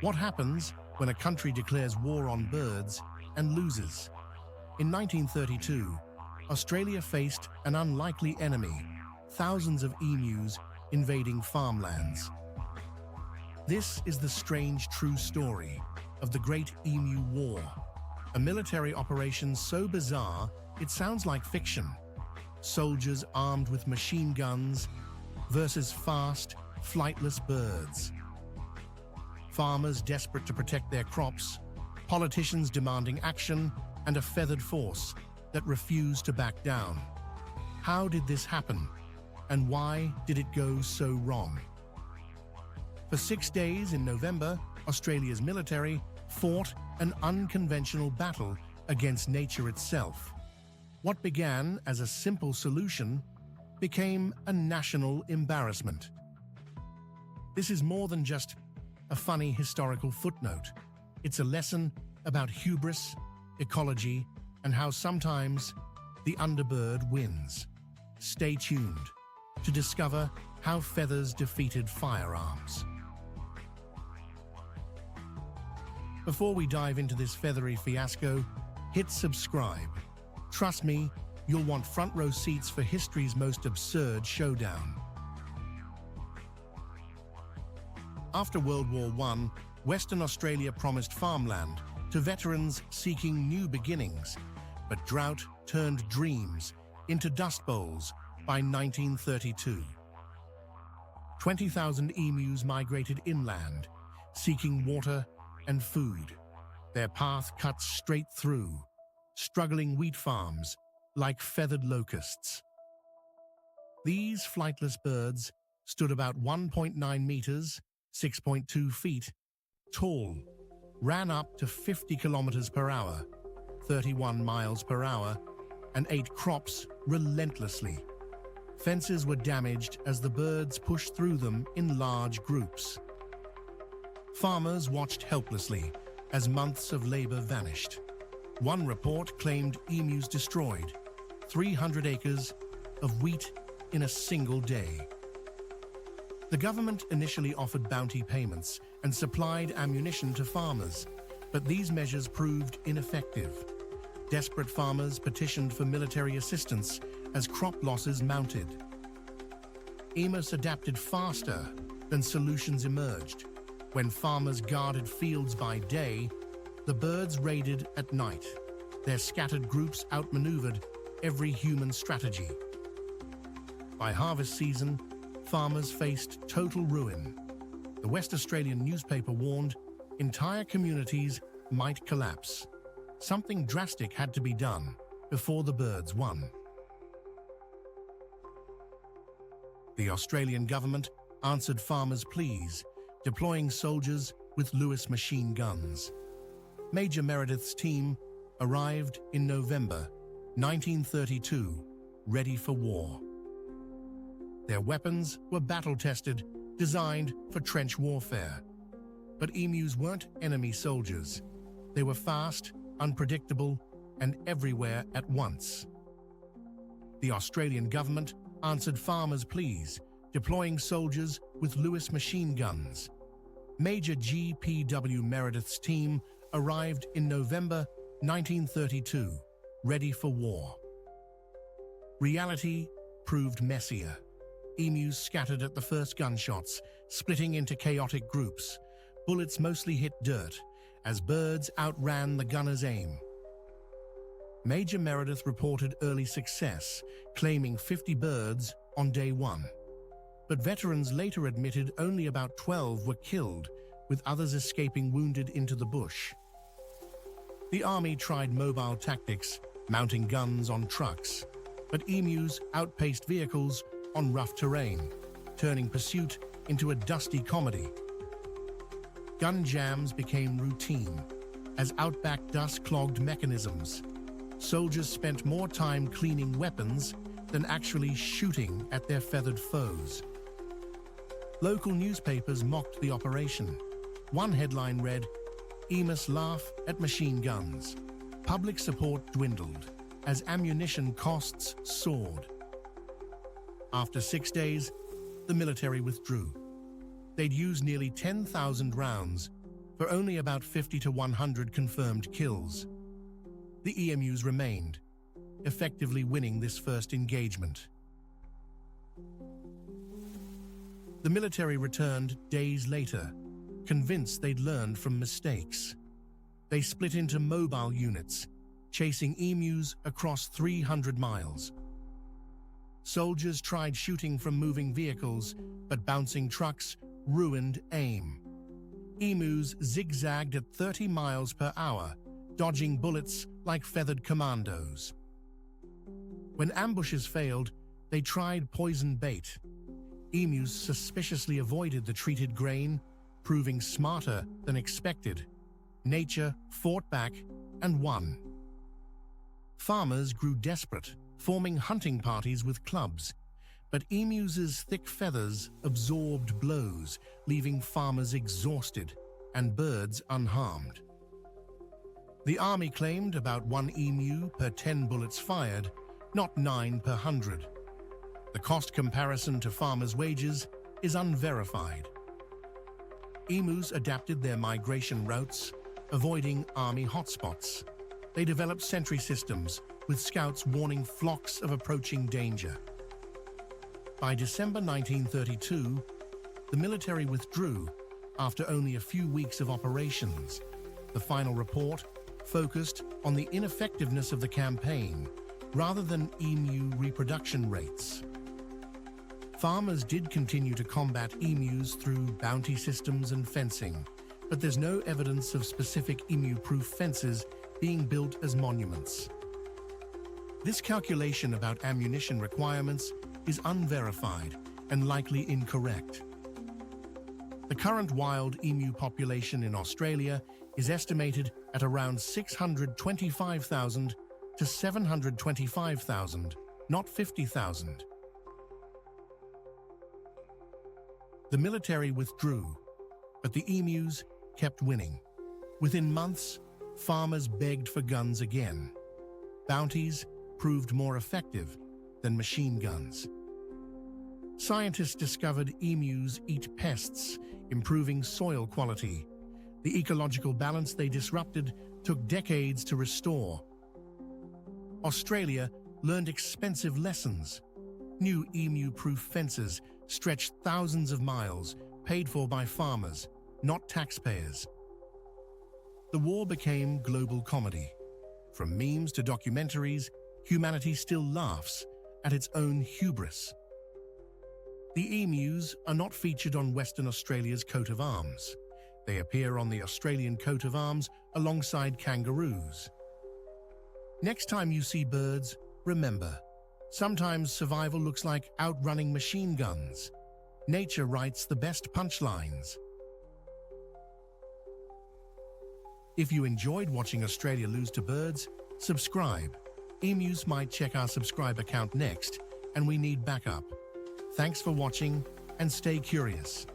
What happens when a country declares war on birds and loses? In 1932, Australia faced an unlikely enemy, thousands of emus invading farmlands. This is the strange true story of the Great Emu War, a military operation so bizarre it sounds like fiction. Soldiers armed with machine guns versus fast, flightless birds. Farmers desperate to protect their crops, politicians demanding action, and a feathered force that refused to back down. How did this happen? And why did it go so wrong? For 6 days in November, Australia's military fought an unconventional battle against nature itself. What began as a simple solution became a national embarrassment. This is more than just a funny historical footnote. It's a lesson about hubris, ecology, and how sometimes the underbird wins. Stay tuned to discover how feathers defeated firearms. Before we dive into this feathery fiasco, hit subscribe. Trust me, you'll want front row seats for history's most absurd showdown. After World War I, Western Australia promised farmland to veterans seeking new beginnings, but drought turned dreams into dust bowls by 1932. 20,000 emus migrated inland, seeking water and food. Their path cut straight through struggling wheat farms like feathered locusts. These flightless birds stood about 1.9 meters, 6.2 feet, tall, ran up to 50 kilometers per hour, 31 miles per hour, and ate crops relentlessly. Fences were damaged as the birds pushed through them in large groups. Farmers watched helplessly as months of labor vanished. One report claimed emus destroyed 300 acres of wheat in a single day. The government initially offered bounty payments and supplied ammunition to farmers, but these measures proved ineffective. Desperate farmers petitioned for military assistance as crop losses mounted. Emus adapted faster than solutions emerged. When farmers guarded fields by day, the birds raided at night. Their scattered groups outmaneuvered every human strategy. By harvest season, farmers faced total ruin. The West Australian newspaper warned entire communities might collapse. Something drastic had to be done before the birds won. The Australian government answered farmers' pleas, deploying soldiers with Lewis machine guns. Major Meredith's team arrived in November 1932, ready for war. Their weapons were battle-tested, designed for trench warfare. But emus weren't enemy soldiers. They were fast, unpredictable, and everywhere at once. The Australian government answered farmers' pleas, deploying soldiers with Lewis machine guns. Major G.P.W. Meredith's team arrived in November 1932, ready for war. Reality proved messier. Emus scattered at the first gunshots, splitting into chaotic groups. Bullets mostly hit dirt, as birds outran the gunner's aim. Major Meredith reported early success, claiming 50 birds on day one. But veterans later admitted only about 12 were killed, with others escaping wounded into the bush. The army tried mobile tactics, mounting guns on trucks, but emus outpaced vehicles on rough terrain, turning pursuit into a dusty comedy. Gun jams became routine, as outback dust clogged mechanisms. Soldiers spent more time cleaning weapons than actually shooting at their feathered foes. Local newspapers mocked the operation. One headline read, "Emus laugh at machine guns." Public support dwindled as ammunition costs soared. After 6 days, the military withdrew. They'd used nearly 10,000 rounds for only about 50 to 100 confirmed kills. The emus remained, effectively winning this first engagement. The military returned days later, convinced they'd learned from mistakes. They split into mobile units, chasing emus across 300 miles. Soldiers tried shooting from moving vehicles, but bouncing trucks ruined aim. Emus zigzagged at 30 miles per hour, dodging bullets like feathered commandos. When ambushes failed, they tried poison bait. Emus suspiciously avoided the treated grain, proving smarter than expected. Nature fought back and won. Farmers grew desperate, forming hunting parties with clubs, but emus' thick feathers absorbed blows, leaving farmers exhausted and birds unharmed. The army claimed about 1 emu per 10 bullets fired, not 9 per 100. The cost comparison to farmers' wages is unverified. Emus adapted their migration routes, avoiding army hotspots. They developed sentry systems, with scouts warning flocks of approaching danger. By December 1932, the military withdrew after only a few weeks of operations. The final report focused on the ineffectiveness of the campaign rather than emu reproduction rates. Farmers did continue to combat emus through bounty systems and fencing, but there's no evidence of specific emu-proof fences being built as monuments. This calculation about ammunition requirements is unverified and likely incorrect. The current wild emu population in Australia is estimated at around 625,000 to 725,000, not 50,000. The military withdrew, but the emus kept winning. Within months, farmers begged for guns again. Bounties proved more effective than machine guns. Scientists discovered emus eat pests, improving soil quality. The ecological balance they disrupted took decades to restore. Australia learned expensive lessons. New emu-proof fences stretched thousands of miles, paid for by farmers, not taxpayers. The war became global comedy. From memes to documentaries, humanity still laughs at its own hubris. The emus are not featured on Western Australia's coat of arms. They appear on the Australian coat of arms alongside kangaroos. Next time you see birds, remember, sometimes survival looks like outrunning machine guns. Nature writes the best punchlines. If you enjoyed watching Australia lose to birds, subscribe. Emus might check our subscribe account next, and we need backup. Thanks for watching, and stay curious.